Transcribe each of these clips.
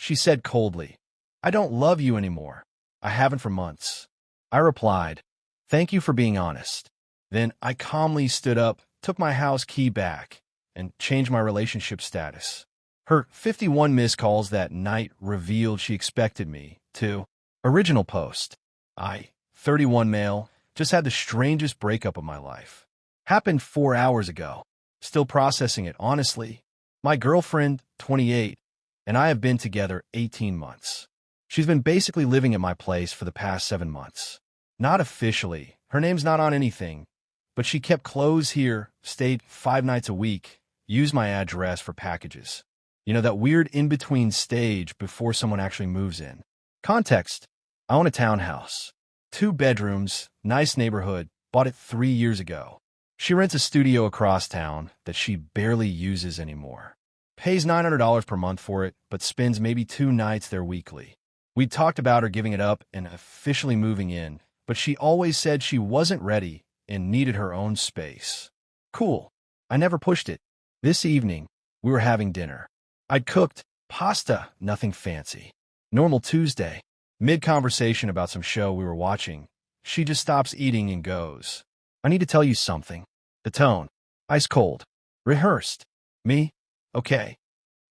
She said coldly, "I don't love you anymore. I haven't for months." I replied, "Thank you for being honest." Then I calmly stood up, took my house key back, and changed my relationship status. Her 51 missed calls that night revealed she expected me to. Original post. 31 male, just had the strangest breakup of my life. Happened 4 hours ago. Still processing it, honestly. My girlfriend, 28, and I have been together 18 months. She's been basically living at my place for the past 7 months. Not officially. Her name's not on anything. But she kept clothes here, stayed 5 nights a week, used my address for packages. You know, that weird in-between stage before someone actually moves in. Context: I own a townhouse. 2 bedrooms, nice neighborhood, bought it 3 years ago. She rents a studio across town that she barely uses anymore. Pays $900 per month for it, but spends maybe 2 nights there weekly. We talked about her giving it up and officially moving in, but she always said she wasn't ready and needed her own space. Cool. I never pushed it. This evening, we were having dinner. I'd cooked pasta, nothing fancy. Normal Tuesday. Mid-conversation about some show we were watching, she just stops eating and goes, "I need to tell you something." The tone. Ice cold. Rehearsed. Me? Okay.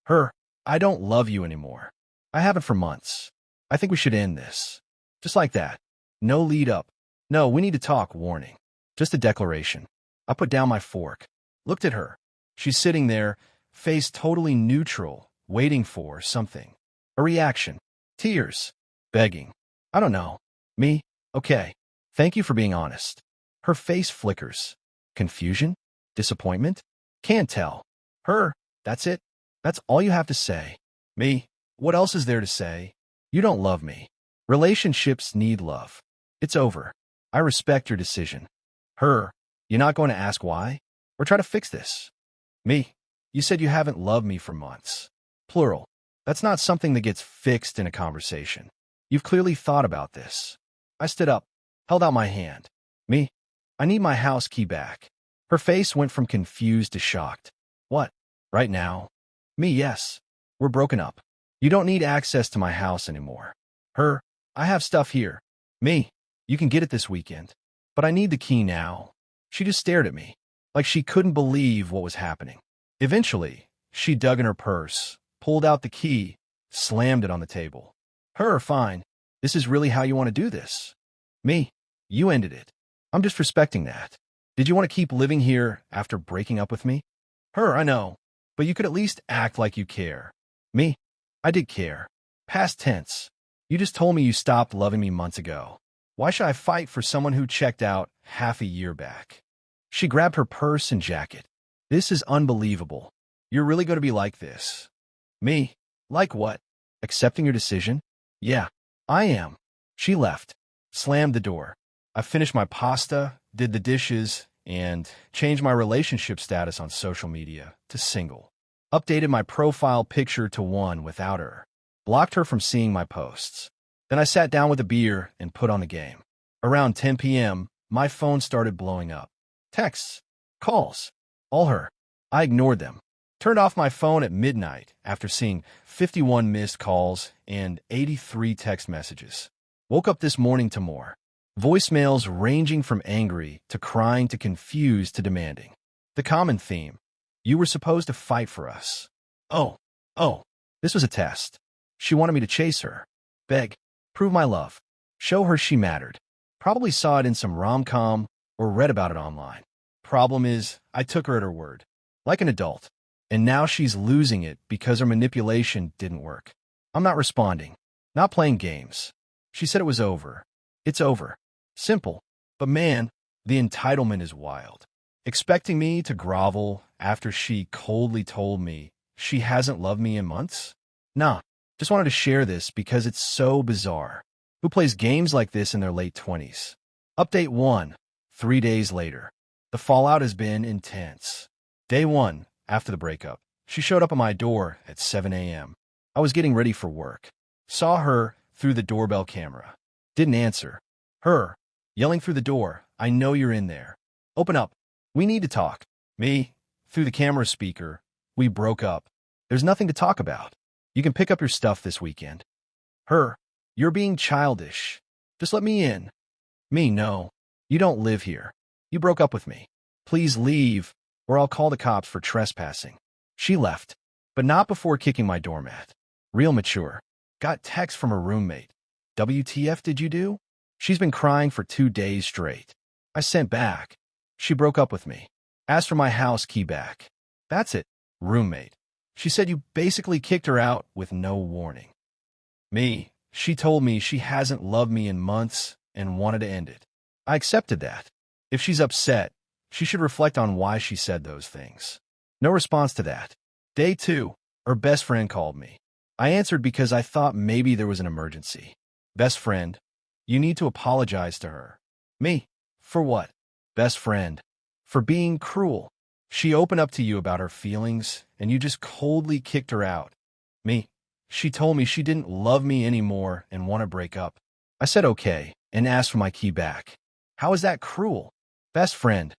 Her. "I don't love you anymore. I haven't for months. I think we should end this." Just like that. No lead up. "No, we need to talk," warning. Just a declaration. I put down my fork. Looked at her. She's sitting there, face totally neutral, waiting for something. A reaction. Tears. Begging. "I don't know." Me? "Okay. Thank you for being honest." Her face flickers. Confusion? Disappointment? Can't tell. Her? "That's it? That's all you have to say?" Me? "What else is there to say? You don't love me." Relationships need love. It's over. I respect your decision. Her? "You're not going to ask why? Or try to fix this?" Me? "You said you haven't loved me for months." Plural. That's not something that gets fixed in a conversation. You've clearly thought about this. I stood up, held out my hand. Me? "I need my house key back." Her face went from confused to shocked. "What? Right now?" Me? "Yes. We're broken up. You don't need access to my house anymore." Her? "I have stuff here." Me? "You can get it this weekend. But I need the key now." She just stared at me, like she couldn't believe what was happening. Eventually, she dug in her purse, pulled out the key, slammed it on the table. Her? "Fine. This is really how you want to do this." Me? "You ended it. I'm just respecting that. Did you want to keep living here after breaking up with me?" Her? "I know. But you could at least act like you care." Me? "I did care. Past tense. You just told me you stopped loving me months ago. Why should I fight for someone who checked out half a year back?" She grabbed her purse and jacket. "This is unbelievable. You're really going to be like this." Me? "Like what? Accepting your decision?" "Yeah, I am." She left, slammed the door. I finished my pasta, did the dishes, and changed my relationship status on social media to single. Updated my profile picture to one without her. Blocked her from seeing my posts. Then I sat down with a beer and put on the game. Around 10 p.m., my phone started blowing up. Texts, calls, all her. I ignored them. Turned off my phone at midnight after seeing 51 missed calls and 83 text messages. Woke up this morning to more. Voicemails ranging from angry to crying to confused to demanding. The common theme: "You were supposed to fight for us." Oh, this was a test. She wanted me to chase her. Beg. Prove my love. Show her she mattered. Probably saw it in some rom-com or read about it online. Problem is, I took her at her word. Like an adult. And now she's losing it because her manipulation didn't work. I'm not responding. Not playing games. She said it was over. It's over. Simple. But man, the entitlement is wild. Expecting me to grovel after she coldly told me she hasn't loved me in months? Nah, just wanted to share this because it's so bizarre. Who plays games like this in their late 20s? Update 1. 3 days later. The fallout has been intense. Day 1, after the breakup, she showed up at my door at 7 a.m. I was getting ready for work. Saw her through the doorbell camera. Didn't answer. Her, yelling through the door, "I know you're in there. Open up. We need to talk." Me, through the camera speaker, "We broke up. There's nothing to talk about." You can pick up your stuff this weekend. Her, you're being childish. Just let me in. Me, no. You don't live here. You broke up with me. Please leave, or I'll call the cops for trespassing. She left, but not before kicking my doormat. Real mature. Got text from her roommate. WTF did you do? She's been crying for 2 days straight. I sent back. She broke up with me. Asked for my house key back. That's it, roommate. She said you basically kicked her out with no warning. Me, she told me she hasn't loved me in months and wanted to end it. I accepted that. If she's upset, she should reflect on why she said those things. No response to that. Day 2, her best friend called me. I answered because I thought maybe there was an emergency. Best friend, you need to apologize to her. Me, for what? Best friend, for being cruel. She opened up to you about her feelings, and you just coldly kicked her out. Me, she told me she didn't love me anymore and want to break up. I said okay, and asked for my key back. How is that cruel? Best friend,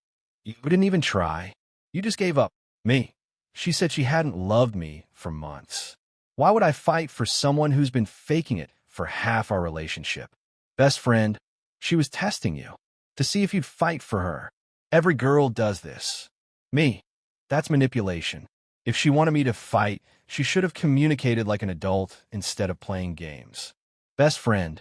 you didn't even try. You just gave up. Me, she said she hadn't loved me for months. Why would I fight for someone who's been faking it for half our relationship? Best friend, she was testing you to see if you'd fight for her. Every girl does this. Me, that's manipulation. If she wanted me to fight, she should have communicated like an adult instead of playing games. Best friend,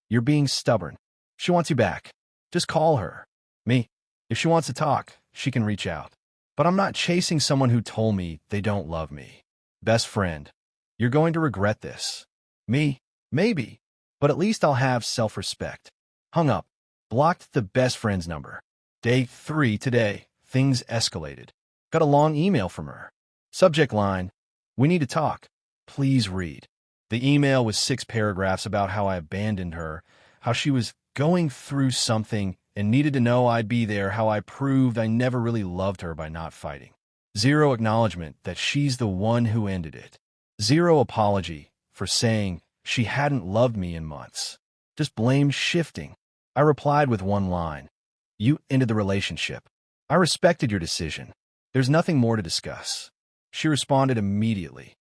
you're being stubborn. She wants you back. Just call her. Me, if she wants to talk, she can reach out. But I'm not chasing someone who told me they don't love me. Best friend, you're going to regret this. Me, maybe, but at least I'll have self-respect. Hung up. Blocked the best friend's number. Day 3 today. Things escalated. Got a long email from her. Subject line, we need to talk. Please read. The email was 6 paragraphs about how I abandoned her, how she was going through something and needed to know I'd be there, how I proved I never really loved her by not fighting. Zero acknowledgement that she's the one who ended it. Zero apology for saying she hadn't loved me in months. Just blame shifting. I replied with one line. You ended the relationship. I respected your decision. There's nothing more to discuss. She responded immediately.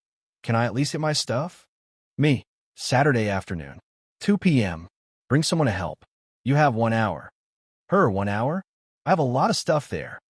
Can I at least get my stuff? Me, Saturday afternoon, 2 p.m. Bring someone to help. You have 1 hour. Her, 1 hour? I have a lot of stuff there.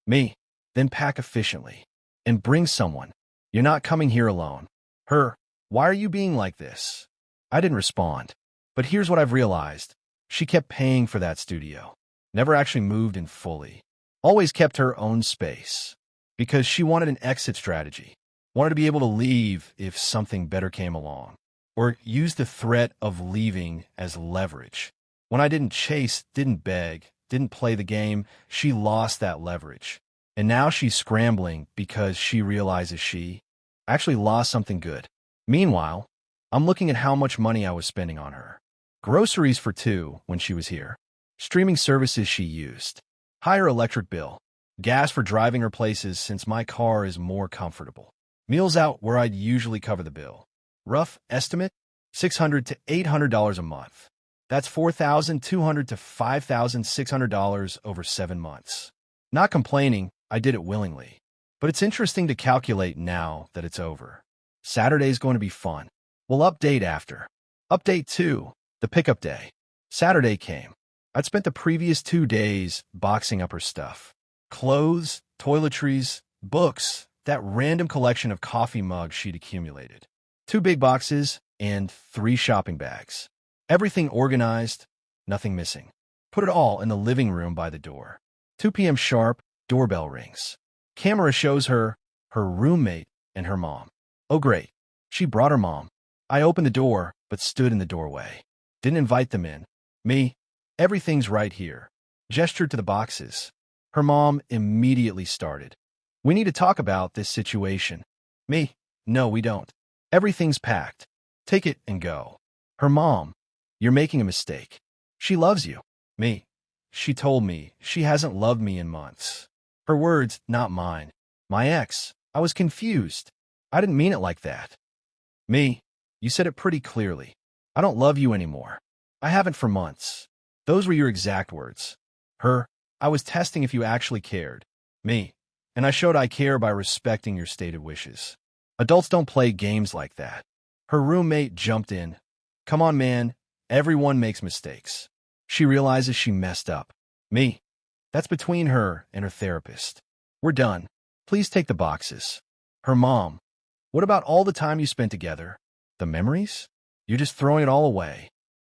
Me, then pack efficiently. And bring someone. You're not coming here alone. Her, why are you being like this? I didn't respond. But here's what I've realized. She kept paying for that studio. Never actually moved in fully. Always kept her own space. Because she wanted an exit strategy. Wanted to be able to leave if something better came along. Or use the threat of leaving as leverage. When I didn't chase, didn't beg, didn't play the game, she lost that leverage. And now she's scrambling because she realizes she actually lost something good. Meanwhile, I'm looking at how much money I was spending on her. Groceries for 2 when she was here. Streaming services she used. Higher electric bill. Gas for driving her places since my car is more comfortable. Meals out where I'd usually cover the bill. Rough estimate, $600 to $800 a month. That's $4,200 to $5,600 over 7 months. Not complaining, I did it willingly. But it's interesting to calculate now that it's over. Saturday's going to be fun. We'll update after. Update 2, the pickup day. Saturday came. I'd spent the previous 2 days boxing up her stuff. Clothes, toiletries, books, that random collection of coffee mugs she'd accumulated. 2 big boxes and 3 shopping bags. Everything organized, nothing missing. Put it all in the living room by the door. 2 p.m. sharp, doorbell rings. Camera shows her roommate, and her mom. Oh great, she brought her mom. I opened the door, but stood in the doorway. Didn't invite them in. Me, everything's right here. Gestured to the boxes. Her mom immediately started. We need to talk about this situation. Me, no we don't. Everything's packed. Take it and go. Her mom, you're making a mistake. She loves you. Me, she told me she hasn't loved me in months. Her words, not mine. My ex, I was confused. I didn't mean it like that. Me, you said it pretty clearly. I don't love you anymore. I haven't for months. Those were your exact words. Her, I was testing if you actually cared. Me, and I showed I care by respecting your stated wishes. Adults don't play games like that. Her roommate jumped in. Come on, man. Everyone makes mistakes. She realizes she messed up. Me. That's between her and her therapist. We're done. Please take the boxes. Her mom. What about all the time you spent together? The memories? You're just throwing it all away.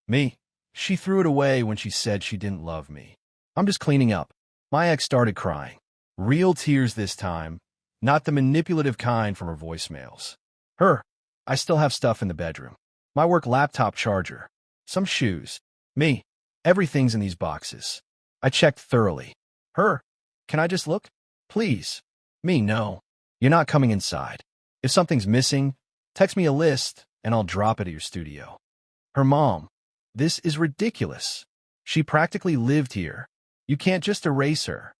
Me. She threw it away when she said she didn't love me. I'm just cleaning up. My ex started crying. Real tears this time, not the manipulative kind from her voicemails. Her. I still have stuff in the bedroom. My work laptop charger. Some shoes. Me. Everything's in these boxes. I checked thoroughly. Her. Can I just look? Please. Me, no. You're not coming inside. If something's missing, text me a list and I'll drop it at your studio. Her mom. This is ridiculous. She practically lived here. You can't just erase her.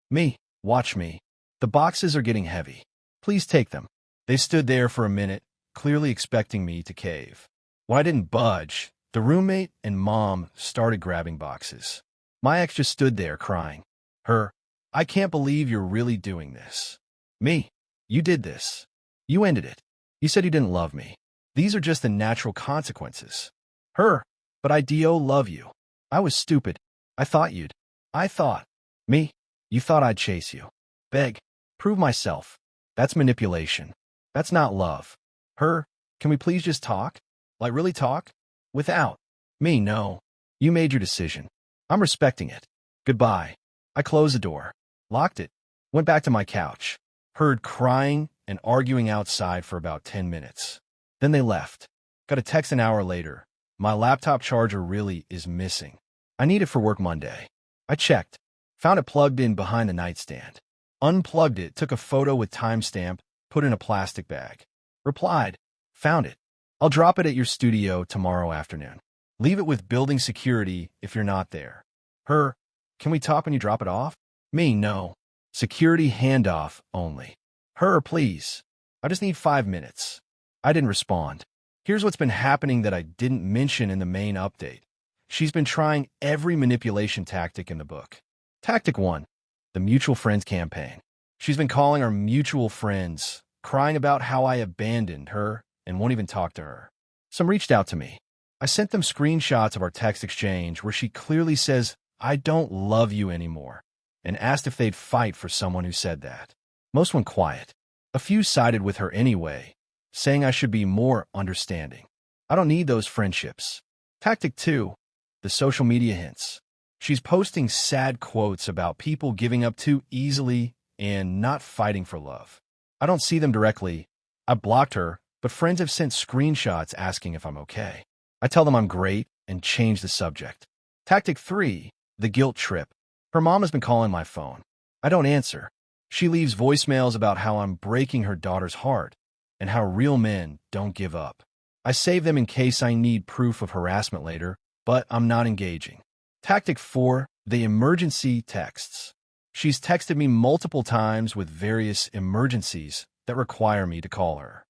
Me. Watch me. The boxes are getting heavy. Please take them. They stood there for a minute, clearly expecting me to cave. When I didn't budge, the roommate and mom started grabbing boxes. My ex just stood there crying. Her. I can't believe you're really doing this. Me. You did this. You ended it. You said you didn't love me. These are just the natural consequences. Her. But I do love you. I was stupid. I thought you'd. I thought. Me. You thought I'd chase you. Beg. Prove myself. That's manipulation. That's not love. Her. Can we please just talk? Like really talk? Without. Me, no. You made your decision. I'm respecting it. Goodbye. I closed the door. Locked it. Went back to my couch. Heard crying and arguing outside for about 10 minutes. Then they left. Got a text an hour later. My laptop charger really is missing. I need it for work Monday. I checked. Found it plugged in behind the nightstand. Unplugged it, took a photo with timestamp, put in a plastic bag. Replied. Found it. I'll drop it at your studio tomorrow afternoon. Leave it with building security if you're not there. Her. Can we talk when you drop it off? Me, no. Security handoff only. Her, please. I just need 5 minutes. I didn't respond. Here's what's been happening that I didn't mention in the main update. She's been trying every manipulation tactic in the book. Tactic 1. The mutual friends campaign. She's been calling our mutual friends, crying about how I abandoned her and won't even talk to her. Some reached out to me. I sent them screenshots of our text exchange where she clearly says, I don't love you anymore, and asked if they'd fight for someone who said that. Most went quiet. A few sided with her anyway, saying I should be more understanding. I don't need those friendships. Tactic 2. The social media hints. She's posting sad quotes about people giving up too easily and not fighting for love. I don't see them directly. I blocked her, but friends have sent screenshots asking if I'm okay. I tell them I'm great and change the subject. Tactic 3. The guilt trip. Her mom has been calling my phone. I don't answer. She leaves voicemails about how I'm breaking her daughter's heart and how real men don't give up. I save them in case I need proof of harassment later, but I'm not engaging. Tactic 4. The emergency texts. She's texted me multiple times with various emergencies that require me to call her.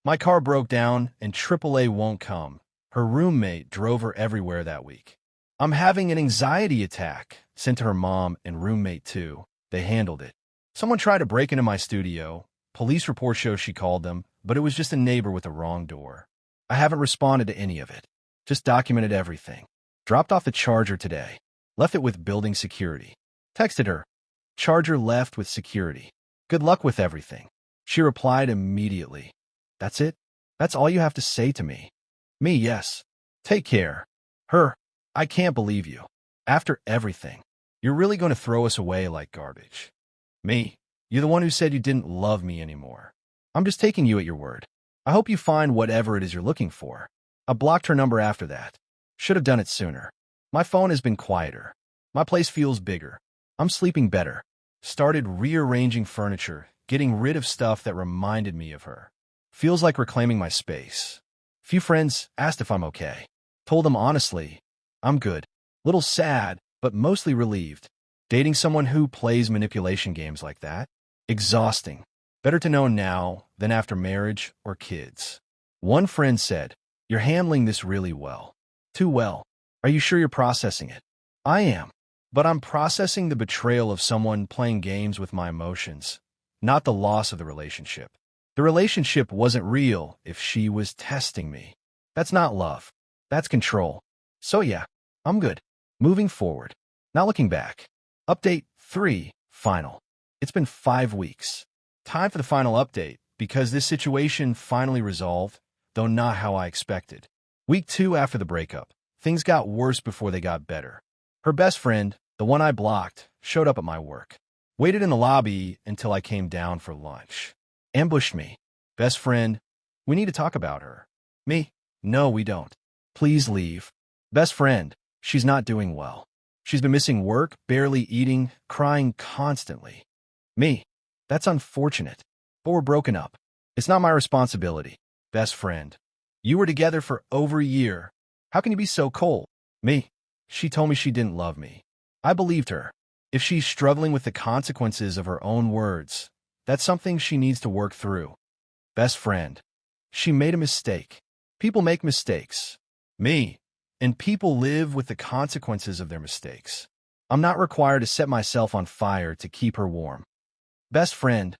My car broke down and AAA won't come. Her roommate drove her everywhere that week. I'm having an anxiety attack. Sent to her mom and roommate too. They handled it. Someone tried to break into my studio. Police report shows she called them, but it was just a neighbor with the wrong door. I haven't responded to any of it. Just documented everything. Dropped off the charger today. Left it with building security. Texted her. Charger left with security. Good luck with everything. She replied immediately. That's it? That's all you have to say to me? Me, yes. Take care. Her. I can't believe you. After everything, you're really going to throw us away like garbage. Me. You're the one who said you didn't love me anymore. I'm just taking you at your word. I hope you find whatever it is you're looking for. I blocked her number after that. Should have done it sooner. My phone has been quieter. My place feels bigger. I'm sleeping better. Started rearranging furniture, getting rid of stuff that reminded me of her. Feels like reclaiming my space. Few friends asked if I'm okay. Told them honestly, I'm good. Little sad, but mostly relieved. Dating someone who plays manipulation games like that? Exhausting. Better to know now than after marriage or kids. One friend said, you're handling this really well. Too well. Are you sure you're processing it? I am. But I'm processing the betrayal of someone playing games with my emotions, not the loss of the relationship. The The relationship wasn't real if she was testing me. That's not love. That's control. So yeah, I'm good. Moving forward. Not looking back. Update 3. Final. It's been 5 weeks. Time for the final update, because this situation finally resolved, though not how I expected. Week 2 after the breakup. Things got worse before they got better. Her best friend, the one I blocked, showed up at my work. Waited in the lobby until I came down for lunch. Ambushed me. Best friend, we need to talk about her. Me, no, we don't. Please leave. Best friend, she's not doing well. She's been missing work, barely eating, crying constantly. Me, that's unfortunate. But we're broken up. It's not my responsibility. Best friend, you were together for over a year. How can you be so cold? Me, she told me she didn't love me. I believed her. If she's struggling with the consequences of her own words, that's something she needs to work through. Best friend, she made a mistake. People make mistakes. Me, and people live with the consequences of their mistakes. I'm not required to set myself on fire to keep her warm. Best friend,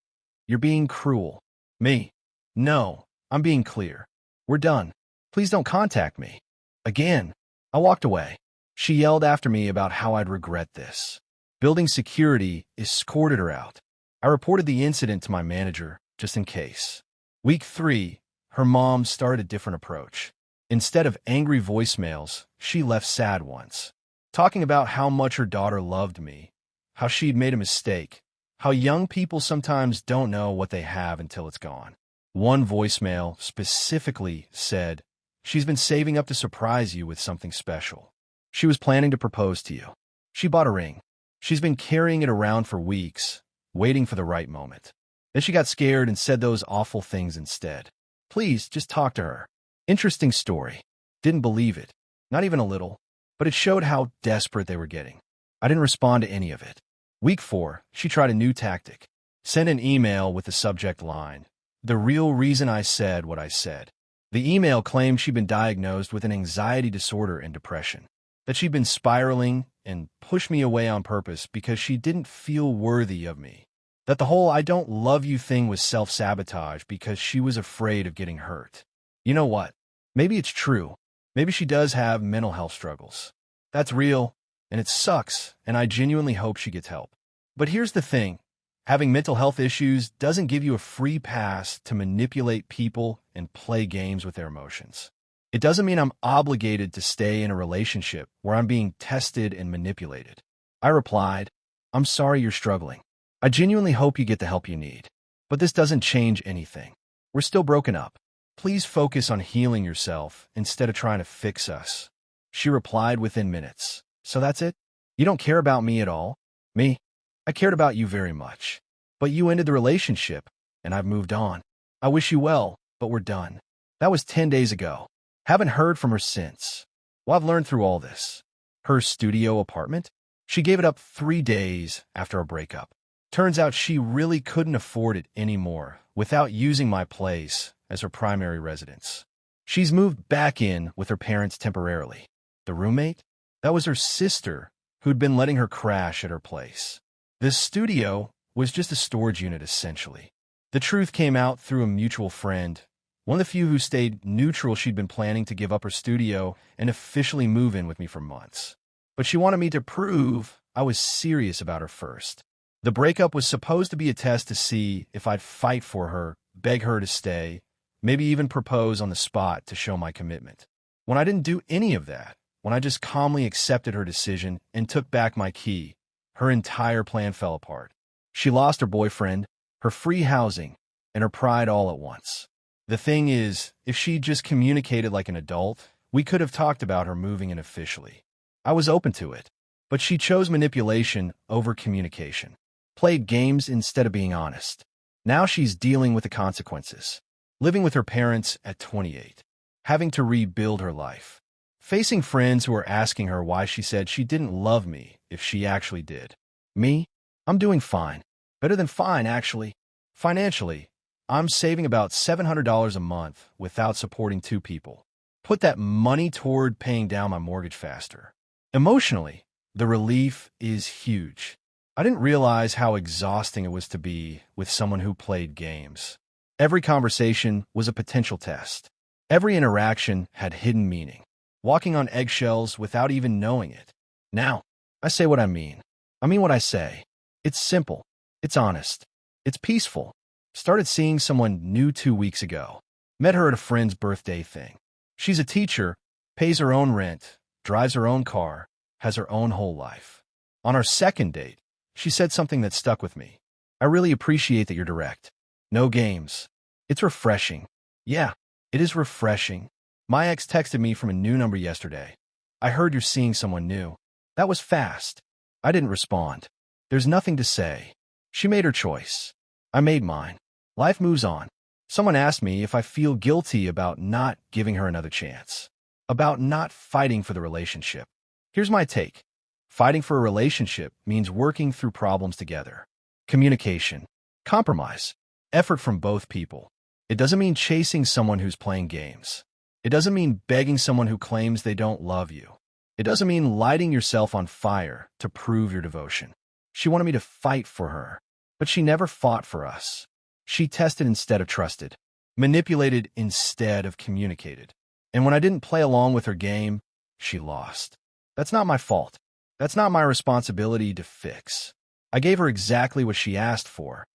you're being cruel. Me, no, I'm being clear. We're done. Please don't contact me. Again, I walked away. She yelled after me about how I'd regret this. Building security escorted her out. I reported the incident to my manager, just in case. Week 3, her mom started a different approach. Instead of angry voicemails, she left sad ones. Talking about how much her daughter loved me, how she'd made a mistake, how young people sometimes don't know what they have until it's gone. One voicemail specifically said, "She's been saving up to surprise you with something special. She was planning to propose to you. She bought a ring. She's been carrying it around for weeks, waiting for the right moment. Then she got scared and said those awful things instead. Please, just talk to her." Interesting story. Didn't believe it. Not even a little. But it showed how desperate they were getting. I didn't respond to any of it. Week 4, she tried a new tactic. Sent an email with the subject line, "The real reason I said what I said." The email claimed she'd been diagnosed with an anxiety disorder and depression. That she'd been spiraling and pushed me away on purpose because she didn't feel worthy of me. That the whole "I don't love you" thing was self-sabotage because she was afraid of getting hurt. You know what? Maybe it's true. Maybe she does have mental health struggles. That's real, and it sucks, and I genuinely hope she gets help. But here's the thing. Having mental health issues doesn't give you a free pass to manipulate people and play games with their emotions. It doesn't mean I'm obligated to stay in a relationship where I'm being tested and manipulated. I replied, "I'm sorry you're struggling. I genuinely hope you get the help you need. But this doesn't change anything. We're still broken up. Please focus on healing yourself instead of trying to fix us." She replied within minutes, "So that's it? You don't care about me at all?" Me, I cared about you very much. But you ended the relationship, and I've moved on. I wish you well, but we're done. That was 10 days ago. Haven't heard from her since. Well, I've learned through all this. Her studio apartment? She gave it up 3 days after a breakup. Turns out she really couldn't afford it anymore without using my place as her primary residence. She's moved back in with her parents temporarily. The roommate? That was her sister, who'd been letting her crash at her place. This studio was just a storage unit, essentially. The truth came out through a mutual friend, one of the few who stayed neutral. She'd been planning to give up her studio and officially move in with me for months. But she wanted me to prove I was serious about her first. The breakup was supposed to be a test to see if I'd fight for her, beg her to stay, maybe even propose on the spot to show my commitment. When I didn't do any of that, when I just calmly accepted her decision and took back my key, her entire plan fell apart. She lost her boyfriend, her free housing, and her pride all at once. The thing is, if she'd just communicated like an adult, we could have talked about her moving in officially. I was open to it, but she chose manipulation over communication. Played games instead of being honest. Now she's dealing with the consequences. Living with her parents at 28. Having to rebuild her life. Facing friends who are asking her why she said she didn't love me if she actually did. Me? I'm doing fine. Better than fine, actually. Financially, I'm saving about $700 a month without supporting 2 people. Put that money toward paying down my mortgage faster. Emotionally, the relief is huge. I didn't realize how exhausting it was to be with someone who played games. Every conversation was a potential test. Every interaction had hidden meaning, walking on eggshells without even knowing it. Now, I say what I mean. I mean what I say. It's simple. It's honest. It's peaceful. Started seeing someone new 2 weeks ago. Met her at a friend's birthday thing. She's a teacher, pays her own rent, drives her own car, has her own whole life. On our second date, she said something that stuck with me. I really appreciate that you're direct. No games. It's refreshing. Yeah, it is refreshing. My ex texted me from a new number yesterday. I heard you're seeing someone new. That was fast. I didn't respond. There's nothing to say. She made her choice. I made mine. Life moves on. Someone asked me if I feel guilty about not giving her another chance, about not fighting for the relationship. Here's my take. Fighting for a relationship means working through problems together. Communication, compromise, effort from both people. It doesn't mean chasing someone who's playing games. It doesn't mean begging someone who claims they don't love you. It doesn't mean lighting yourself on fire to prove your devotion. She wanted me to fight for her, but she never fought for us. She tested instead of trusted, manipulated instead of communicated. And when I didn't play along with her game, she lost. That's not my fault. That's not my responsibility to fix. I gave her exactly what she asked for: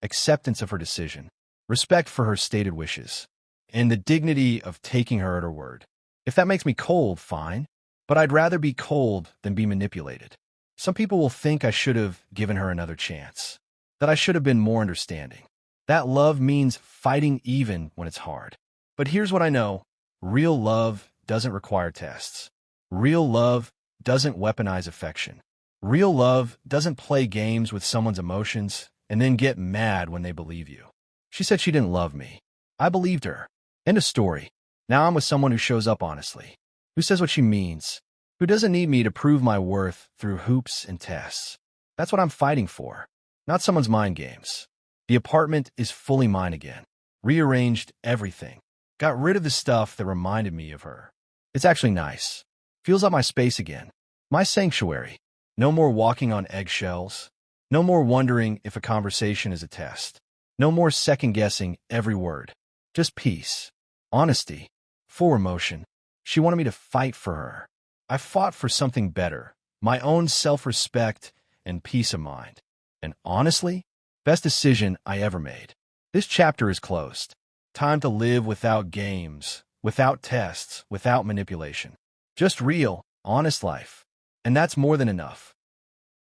acceptance of her decision, respect for her stated wishes, and the dignity of taking her at her word. If that makes me cold, fine, but I'd rather be cold than be manipulated. Some people will think I should have given her another chance, that I should have been more understanding. That love means fighting even when it's hard. But here's what I know. Real love doesn't require tests. Real love doesn't weaponize affection. Real love doesn't play games with someone's emotions and then get mad when they believe you. She said she didn't love me. I believed her. End of story. Now I'm with someone who shows up honestly, who says what she means, who doesn't need me to prove my worth through hoops and tests. That's what I'm fighting for, not someone's mind games. The apartment is fully mine again. Rearranged everything. Got rid of the stuff that reminded me of her. It's actually nice. Feels like my space again. My sanctuary. No more walking on eggshells. No more wondering if a conversation is a test. No more second-guessing every word. Just peace. Honesty. Full emotion. She wanted me to fight for her. I fought for something better. My own self-respect and peace of mind. And honestly, best decision I ever made. This chapter is closed. Time to live without games, without tests, without manipulation. Just real, honest life. And that's more than enough.